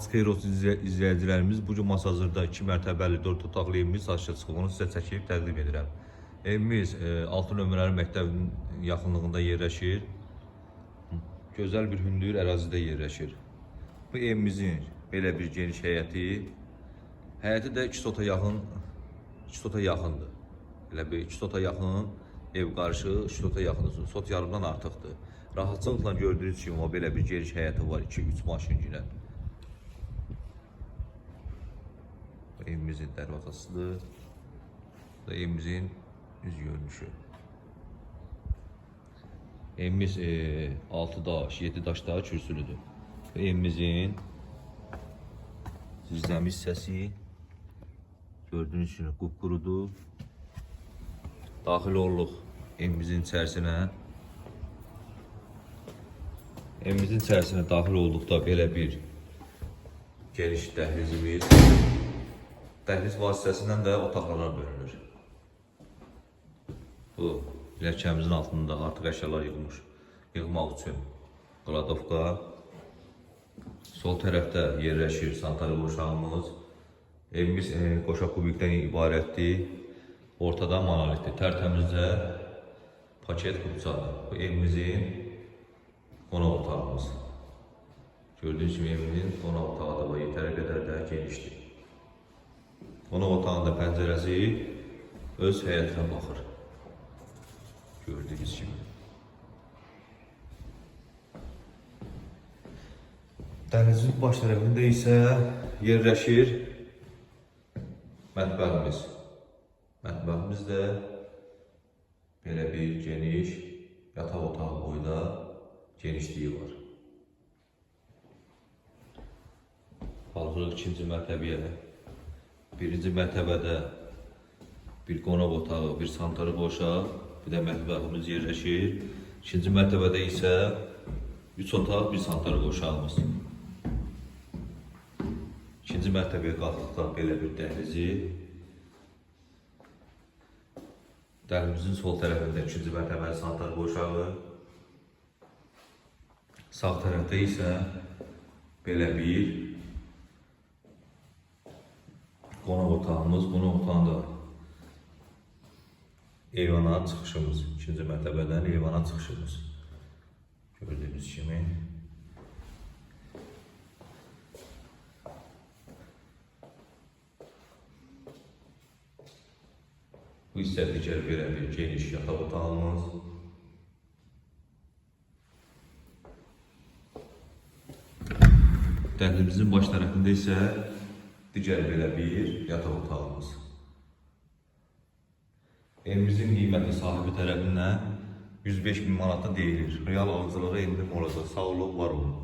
Xeyir olsun izləyicilərimiz. Bu gün Masazırda 2 mərtəbəli 4 otaqlı evimiz satışa çıxıb. Onu sizə çəkib təqdim edirəm. Evimiz 6 nömrəli məktəbin yaxınlığında yerləşir. Gözəl bir hündür ərazidə yerləşir. Bu evimizin belə bir geniş həyəti. Həyəti də 2 sota yaxındır. Elə bir 2 sota yaxın ev qarşı 2 sota yaxındır. Sot yarımdan artıqdır. Rahatçılıqla gördüyünüz kimi o belə bir geniş həyəti var. 2-3 maşın girən. Evimizin dərvazasıdır. Bu da evimizin üz görünüşü. Evimiz 6 daş, 7 daş daha kürsülüdür. Evimizin zirzəmi hissəsi gördüyünüz kimi qupqurudur. Daxil oluruq evimizin içərisinə. Evimizin içərisinə daxil olduqda belə bir geniş dəhlizimiz. Dəhliz vasitəsindən də otaqlara bölünür. Bu pilləkəmizin altında artıq əşyalar yığmaq üçün qladovka. Sol tərəfdə yerləşir sanitariya qovşağımız. Evimiz qoşaq kubikdən ibarətdir. Ortada monolitdir. Tərtəmizdə paket qubçadır. Bu evimizin qonaq otağımız. Gördüyünüz kimi evimizin qonaq otağı da yetəri qədər də genişdir. Qonaq otağında pəncərəsi öz həyətinə baxır. Gördüyünüz kimi. Dənizin baş tərəfində isə yerləşir mətbəximiz. Mətbəximiz də belə bir geniş yataq otağı boyda genişliyi var. Qalxırıq ikinci mərtəbəyə. Birinci mərtəbədə bir qonaq otağı, bir sanitariya qovşaq, bir də mətbəximiz yerləşir. İkinci mərtəbədə isə 3 otaq, bir sanitariya qovşağımız. İkinci mərtəbəyə qalxdıqda belə bir dəhlizi. Dəhlizin sol tərəfində ikinci mərtəbəli sanitariya qovşağı. Sağ tərəfdə isə belə bir qonaq otağımız. Qonaq otağında eyvana çıxışımız. İkinci mərtəbədən eyvana çıxışımız. Gördüyünüz kimi. Bu isə digər belə bir geniş yataq otağımız. Dəhlizimizin baş tərəfində isə digər belə bir yataq otağımız. Evimizin qiyməti sahibi tərəfindən 105.000 manata deyilir. Real alıcılığa endirim olacaq. Sağ olun, var olun.